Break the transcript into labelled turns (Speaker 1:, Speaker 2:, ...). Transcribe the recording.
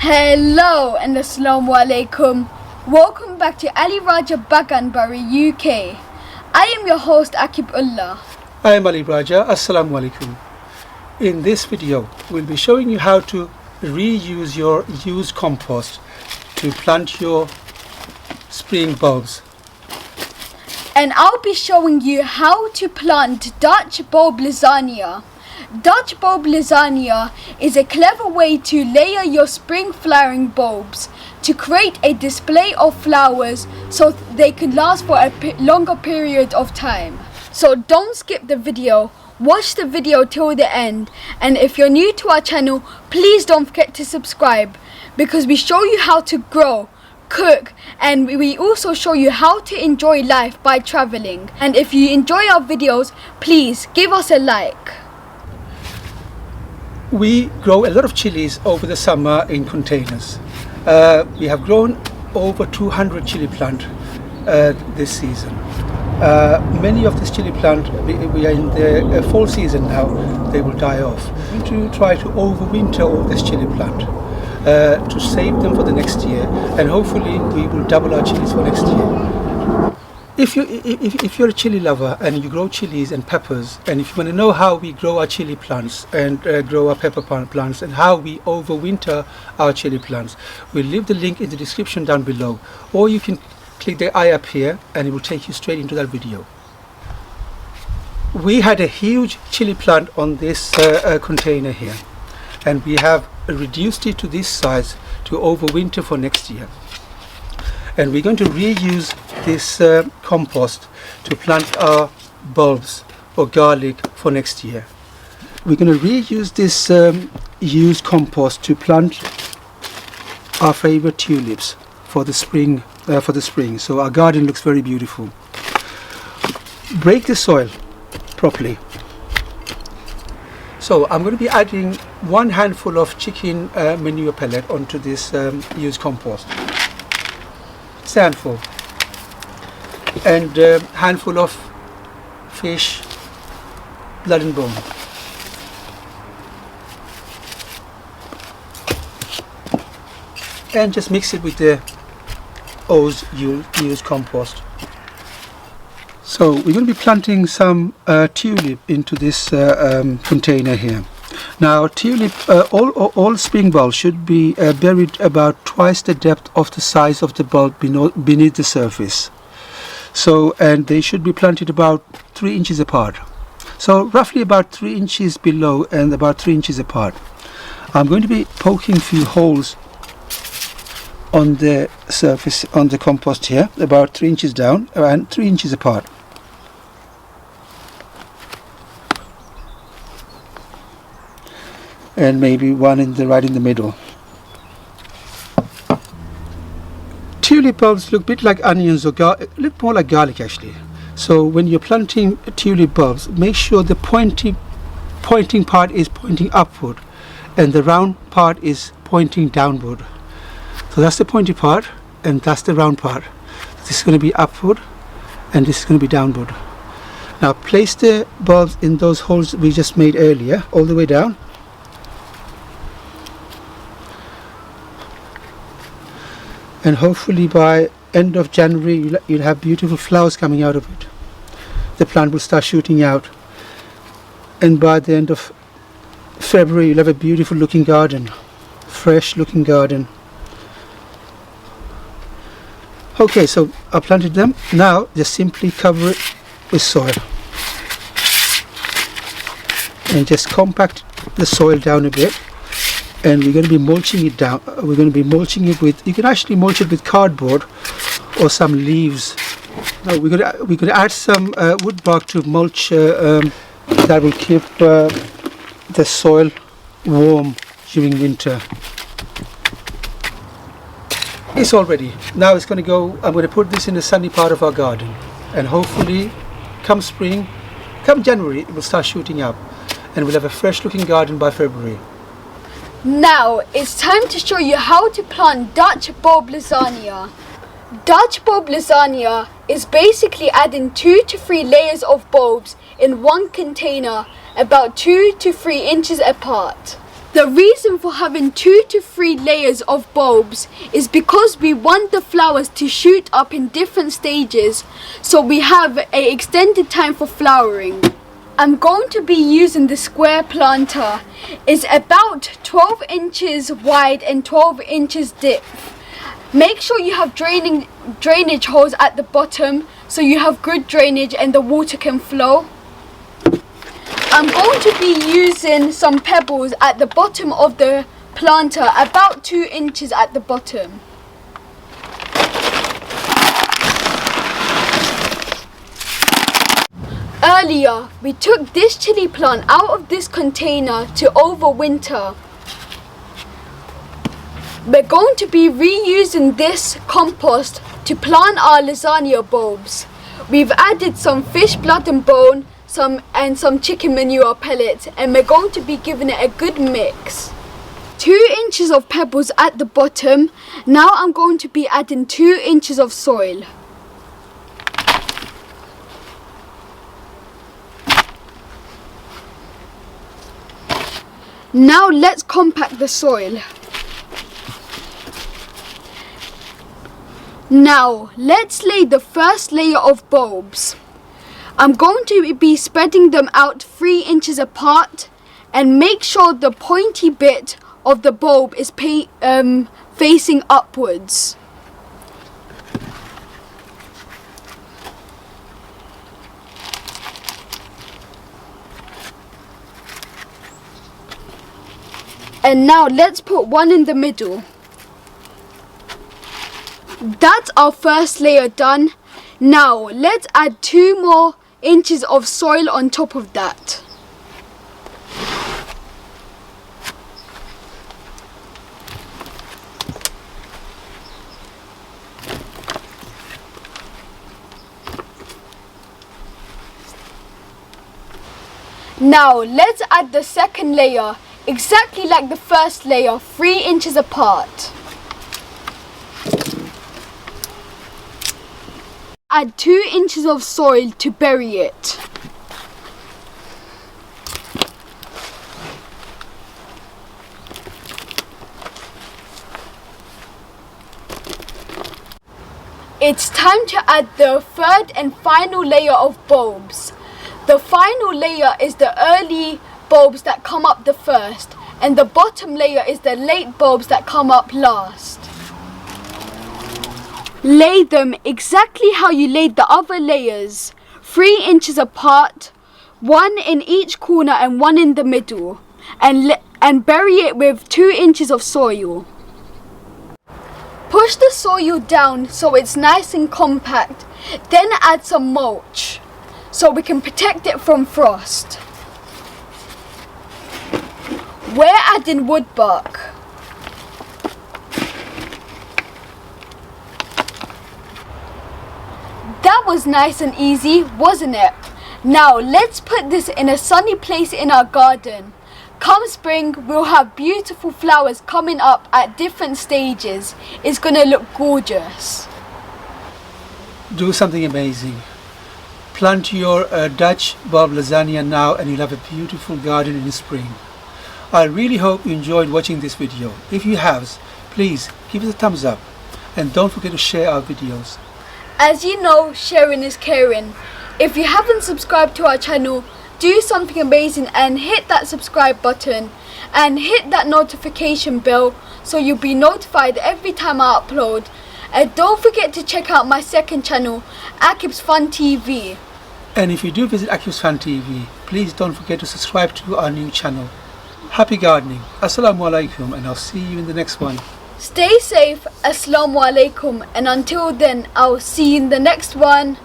Speaker 1: Hello and Assalamu alaikum. Welcome back to Ali Raja Bagan, UK. I am your host Akib Ullah.
Speaker 2: I am Ali Raja. Assalamu alaikum. In this video, we'll be showing you how to reuse your used compost to plant your spring bulbs.
Speaker 1: And I'll be showing you how to plant Dutch bulb lasagna. Dutch bulb lasagna is a clever way to layer your spring flowering bulbs to create a display of flowers so they can last for a longer period of time. So don't skip the video, watch the video till the end, and if you're new to our channel, please don't forget to subscribe because we show you how to grow, cook, and we also show you how to enjoy life by traveling. And if you enjoy our videos, please give us a like.
Speaker 2: We grow a lot of chilies over the summer in containers. We have grown over 200 chili plant this season. Many of this chili plant, we are in the fall season now, they will die off. We need to try to overwinter all this chili plant to save them for the next year, and hopefully we will double our chilies for next year. If you're a chili lover and you grow chilies and peppers, and if you want to know how we grow our chili plants and grow our pepper plants and how we overwinter our chili plants, we'll leave the link in the description down below, or you can click the eye up here and it will take you straight into that video. We had a huge chili plant on this container here, and we have reduced it to this size to overwinter for next year. And we're going to reuse this compost to plant our bulbs or garlic for next year. We're going to reuse this used compost to plant our favorite tulips for the spring. So our garden looks very beautiful. Break the soil properly. So I'm going to be adding 1 handful of chicken manure pellet onto this used compost. Handful, and handful of fish blood and bone. And just mix it with the used compost. So we're going to be planting some tulip into this container here. Now tulip, all spring bulbs should be buried about twice the depth of the size of the bulb beneath the surface. So, and they should be planted about 3 inches apart. So roughly about 3 inches below and about 3 inches apart. I'm going to be poking a few holes on the surface, on the compost here, about 3 inches down and 3 inches apart. And maybe one right in the middle. Tulip bulbs look a bit like onions, or look more like garlic actually. So when you're planting tulip bulbs, make sure the pointing part is pointing upward and the round part is pointing downward. So that's the pointy part and that's the round part. This is going to be upward and this is going to be downward. Now place the bulbs in those holes we just made earlier, all the way down. And hopefully by end of January you'll have beautiful flowers coming out of it. The plant will start shooting out, and by the end of February you'll have a beautiful looking garden, fresh looking garden. Okay, so I planted them. Now just simply cover it with soil and just compact the soil down a bit. And we're going to be mulching it down. We're going to be mulching it with, you can actually mulch it with cardboard or some leaves. Now we're going to add some wood bark to mulch that will keep the soil warm during winter. It's all ready. Now it's going to go, I'm going to put this in the sunny part of our garden, and hopefully come spring, come January, it will start shooting up and we'll have a fresh looking garden by February.
Speaker 1: Now it's time to show you how to plant Dutch bulb lasagna. Dutch bulb lasagna is basically adding 2 to 3 layers of bulbs in one container about 2 to 3 inches apart. The reason for having 2 to 3 layers of bulbs is because we want the flowers to shoot up in different stages, so we have an extended time for flowering. I'm going to be using the square planter. It's about 12 inches wide and 12 inches deep. Make sure you have drainage holes at the bottom so you have good drainage and the water can flow. I'm going to be using some pebbles at the bottom of the planter, about 2 inches at the bottom. Earlier, we took this chili plant out of this container to overwinter. We're going to be reusing this compost to plant our lasagna bulbs. We've added some fish blood and bone, some chicken manure pellets, and we're going to be giving it a good mix. 2 inches of pebbles at the bottom. Now I'm going to be adding 2 inches of soil. Now let's compact the soil. Now let's lay the first layer of bulbs. I'm going to be spreading them out 3 inches apart, and make sure the pointy bit of the bulb is facing upwards. And now let's put one in the middle. That's our first layer done. Now let's add 2 more inches of soil on top of that. Now let's add the second layer, exactly like the first layer, 3 inches apart. Add 2 inches of soil to bury it. It's time to add the third and final layer of bulbs. The final layer is the early bulbs that come up the first, and the bottom layer is the late bulbs that come up last. Lay them exactly how you laid the other layers, 3 inches apart, 1 in each corner and 1 in the middle, and bury it with 2 inches of soil. Push the soil down so it's nice and compact, then add some mulch so we can protect it from frost. We're adding wood bark. That was nice and easy, wasn't it? Now let's put this in a sunny place in our garden. Come spring, we'll have beautiful flowers coming up at different stages. It's gonna look gorgeous.
Speaker 2: Do something amazing. Plant your Dutch bulb lasagna now and you'll have a beautiful garden in spring. I really hope you enjoyed watching this video. If you have, please give us a thumbs up and don't forget to share our videos.
Speaker 1: As you know, sharing is caring. If you haven't subscribed to our channel, do something amazing and hit that subscribe button and hit that notification bell so you'll be notified every time I upload. And don't forget to check out my second channel, Akib's Fun TV.
Speaker 2: And if you do visit Akib's Fun TV, please don't forget to subscribe to our new channel. Happy gardening. Assalamu alaikum, and I'll see you in the next one.
Speaker 1: Stay safe. Assalamu alaikum. And until then, I'll see you in the next one.